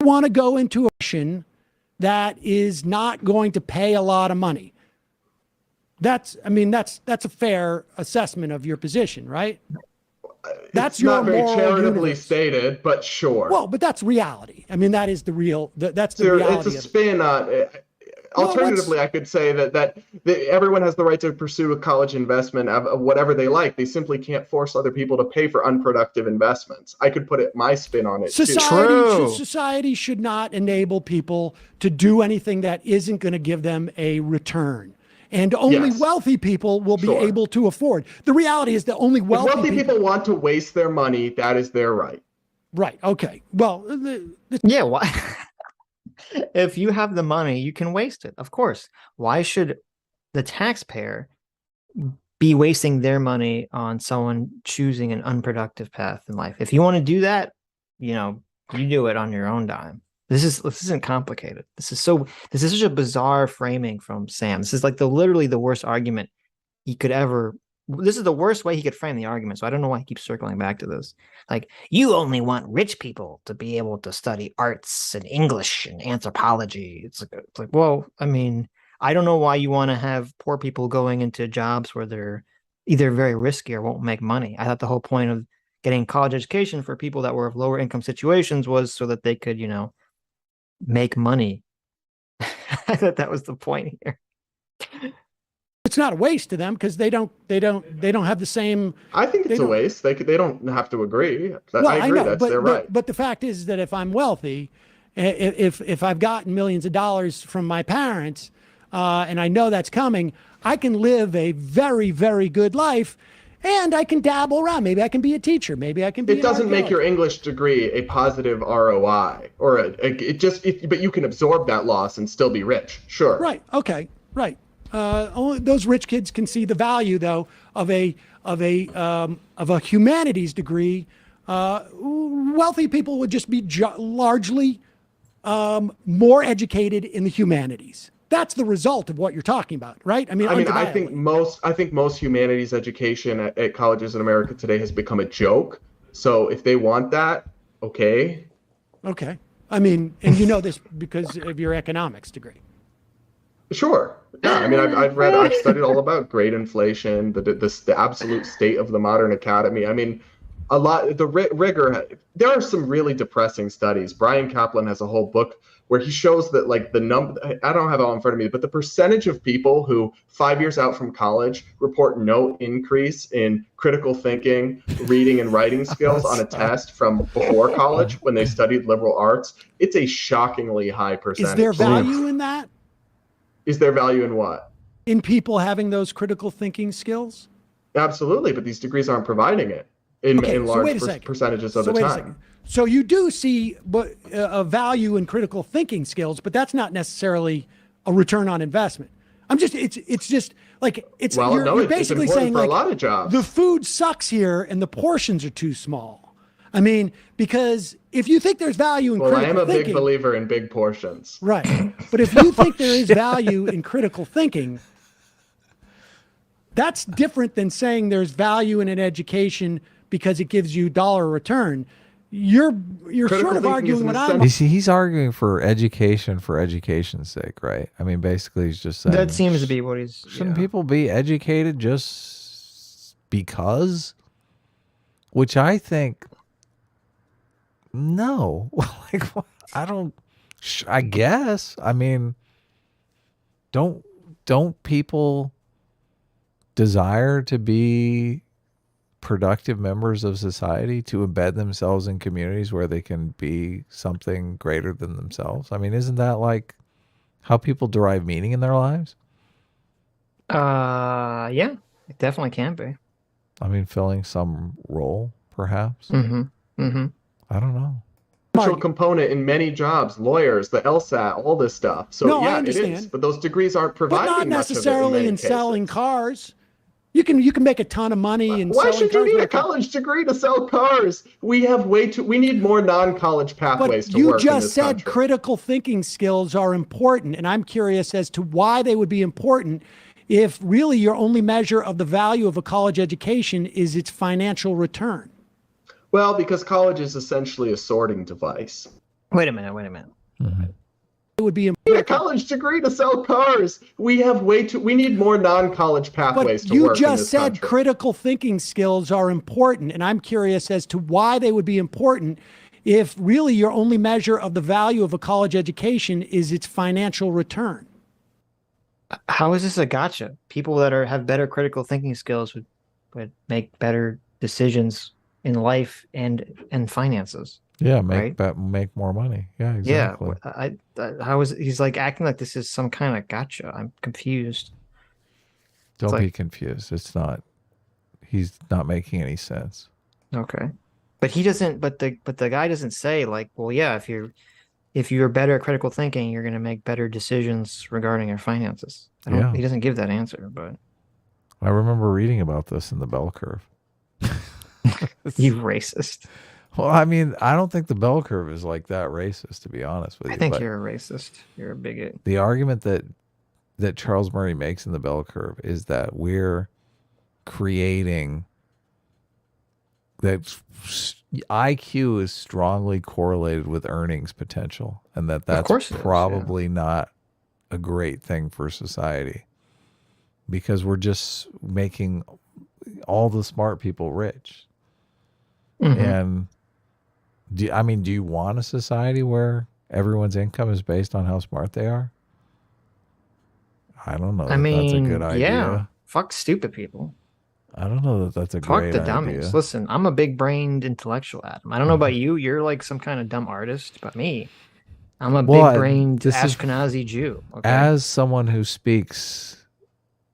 want to go into a mission that is not going to pay a lot of money. That's a fair assessment of your position, right? That's your not very charitably stated, but sure. Well, but that's reality. I mean, that is the real. That's the reality. It's a spin on. Alternatively, I could say that everyone has the right to pursue a college investment of whatever they like. They simply can't force other people to pay for unproductive investments. I could put my spin on it. Society should not enable people to do anything that isn't going to give them a return. And only wealthy people will be able to afford. The reality is that only wealthy people want to waste their money. That is their right. Right. Okay. Well, yeah. Why? If you have the money, you can waste it. Of course. Why should the taxpayer be wasting their money on someone choosing an unproductive path in life? If you want to do that, you do it on your own dime. This isn't complicated. This is such a bizarre framing from Sam. This is like literally the worst argument he could ever. This is the worst way he could frame the argument. So I don't know why he keeps circling back to this. Like, you only want rich people to be able to study arts and English and anthropology. It's like, well, I mean, I don't know why you want to have poor people going into jobs where they're either very risky or won't make money. I thought the whole point of getting college education for people that were of lower income situations was so that they could, make money. I thought that was the point here. It's not a waste to them because they don't have the same. I think it's a waste. They don't have to agree. I agree. That's their right. But the fact is that if I'm wealthy, if I've gotten millions of dollars from my parents, and I know that's coming, I can live a very, very good life. And I can dabble around. Maybe I can be a teacher. Maybe I can be. It doesn't make your English degree a positive ROI, or but you can absorb that loss and still be rich. Sure. Right. Okay. Right. Only those rich kids can see the value, though, of a humanities degree. Wealthy people would just be largely more educated in the humanities. That's the result of what you're talking about, right? I think most humanities education at colleges in America today has become a joke. So if they want that, okay. Okay. And you know this because of your economics degree. Sure. Yeah. I've studied all about grade inflation, the absolute state of the modern academy. The rigor. There are some really depressing studies. Brian Kaplan has a whole book where he shows that the number, I don't have it all in front of me, but the percentage of people who 5 years out from college report no increase in critical thinking, reading and writing skills on a test from before college when they studied liberal arts, it's a shockingly high percentage. Is there value in that? Is there value in what? In people having those critical thinking skills? Absolutely, but these degrees aren't providing it in large percentages of the time. So you do see a value in critical thinking skills, but that's not necessarily a return on investment. It's just like you're basically saying for a lot of jobs. The food sucks here and the portions are too small. Because if you think there's value in critical thinking, I am a big believer in big portions. Right. But if you think there is value in critical thinking, that's different than saying there's value in an education because it gives you dollar return. You're sort of arguing what I'm. You see, he's arguing for education's sake, right? Basically, he's just saying that seems to be what he's. Shouldn't people be educated just because? Which I think, no. I don't. I guess. Don't people desire to be productive members of society, to embed themselves in communities where they can be something greater than themselves? Isn't that how people derive meaning in their lives? Yeah, it definitely can be. Filling some role, perhaps. Mm-hmm. Mm-hmm. I don't know. Component in many jobs, lawyers, the LSAT, all this stuff. So I it is, but those degrees aren't providing but not necessarily in selling cars. You can make a ton of money in Why selling should you need a college degree to sell cars? We need more non-college pathways to work in this country. You just said critical thinking skills are important, and I'm curious as to why they would be important if really your only measure of the value of a college education is its financial return. Well, because college is essentially a sorting device. Wait a minute. Mhm. It would be Need a college degree to sell cars. We need more non-college pathways but to you work in just this said country. critical thinking skills are important, and I'm curious as to why they would be important if really your only measure of the value of a college education is its financial return. How is this a gotcha? People that have better critical thinking skills would make better decisions in life and finances. Yeah, Right? make more money. Yeah, Yeah. exactly. How is he's like acting like this is some kind of gotcha? I'm confused. Don't like- be confused. It's not. He's not making any sense. Okay. But he doesn't. But the guy doesn't say like, well, yeah, if you're better at critical thinking, you're going to make better decisions regarding your finances. Yeah. He doesn't give that answer, but I remember reading about this in the bell curve. you racist. Well, I mean, I don't think the bell curve is like that racist, to be honest with you. I think but you're a racist. You're a bigot. the argument that Charles Murray makes in the bell curve is that we're creating that IQ is strongly correlated with earnings potential, and that's course it is, yeah. probably not a great thing for society because we're just making all the smart people rich. Mhm. And do you want a society where everyone's income is based on how smart they are? I don't know. I mean, that's a good idea. yeah. Fuck stupid people. I don't know that that's a Fuck great the idea. dummies. Listen, I'm a big-brained intellectual, Adam. I don't know about you. You're like some kind of dumb artist, but me, I'm a Well, big-brained this is- Ashkenazi Jew. Okay. As someone who speaks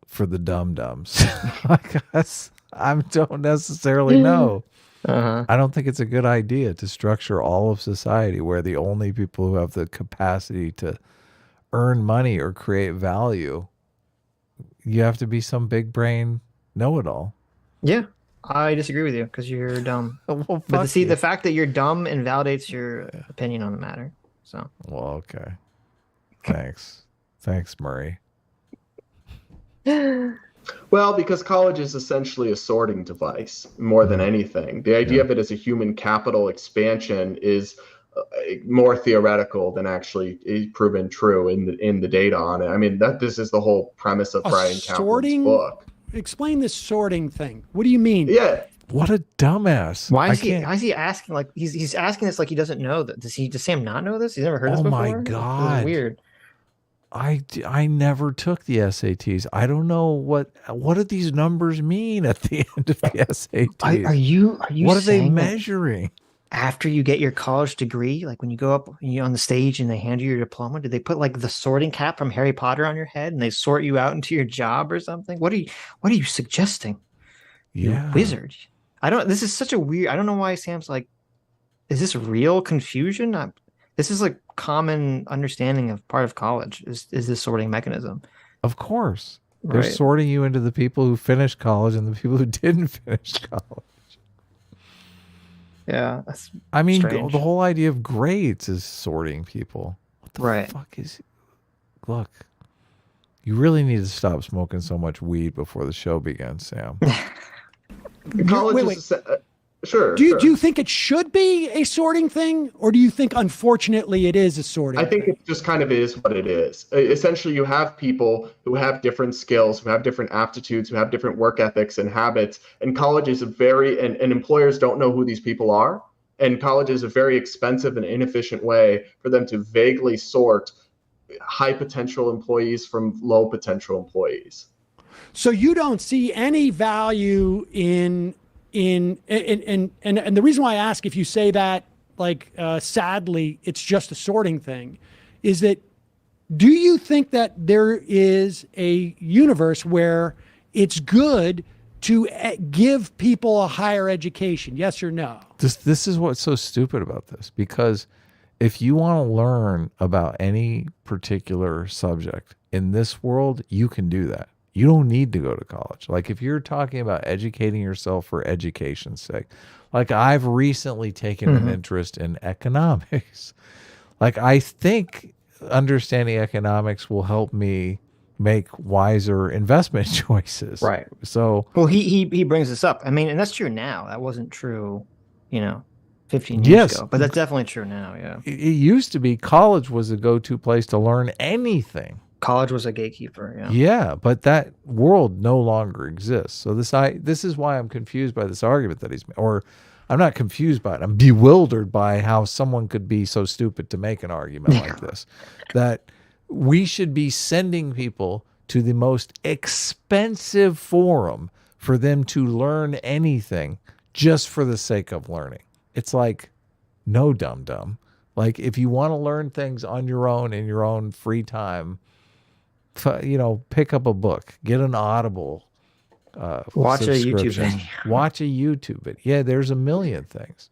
for the dum-dums, I guess I don't necessarily know. Uh-huh. I don't think it's a good idea to structure all of society where the only people who have the capacity to earn money or create value, you have to be some big brain know-it-all. Yeah, I disagree with you because you're dumb. Well, But fuck see, you. the fact that you're dumb invalidates your opinion on the matter. So Well, okay. Thanks, Murray. Well, because college is essentially a sorting device more than anything. The idea of it as a human capital expansion is more theoretical than actually proven true in the data on it. I mean, this is the whole premise of A Brian Kaplan's sorting- book. Explain this sorting thing. What do you mean? Yeah, What a dumbass. why I is he? can't- Why is he asking like he's asking this like he doesn't know that? Does Sam not know this? He's never heard this Oh before. my This is God. weird. I never took the SATs. I don't know what do these numbers mean at the end of the SATs. Are you what are they saying that measuring? after you get your college degree, like when you go up and you're on the stage and they hand you your diploma, did they put like the sorting cap from Harry Potter on your head and they sort you out into your job or something? What are you suggesting? You Yeah. wizard. This is such a weird, I don't know why Sam's like, is this real confusion? This is like common understanding of part of college is this sorting mechanism. Of course. They're Right. sorting you into the people who finished college and the people who didn't finish college. Yeah. That's I mean, strange. the whole idea of grades is sorting people. What the Right. fuck is... Look, you really need to stop smoking so much weed before the show begins, Sam. college wait. is sure. Do sure. you think it should be a sorting thing, or do you think unfortunately it is a sorting? I think it just kind of is what it is. Essentially, you have people who have different skills, who have different aptitudes, who have different work ethics and habits. And college is and employers don't know who these people are. And college is a very expensive and inefficient way for them to vaguely sort high potential employees from low potential employees. So you don't see any value in and the reason why I ask if you say that, like, sadly, it's just a sorting thing, is that do you think that there is a universe where it's good to give people a higher education? Yes or no? This is what's so stupid about this, because if you want to learn about any particular subject in this world, you can do that. You don't need to go to college. Like if you're talking about educating yourself for education's sake, like I've recently taken an interest in economics. Like I think understanding economics will help me make wiser investment choices. Right. So Well, he brings this up. I mean, and that's true now. That wasn't true, 15 years Yes. ago. But that's definitely true now, yeah. It used to be college was a go-to place to learn anything. College was a gatekeeper, yeah. Yeah, but that world no longer exists. So this is why I'm confused by this argument that or I'm not confused by it. I'm bewildered by how someone could be so stupid to make an argument like this. That we should be sending people to the most expensive forum for them to learn anything just for the sake of learning. It's like, no, dum-dum. Like, if you want to learn things on your own in your own free time, pick up a book, get an Audible Watch a YouTube subscription, video. watch a YouTube video. Yeah, there's a million things.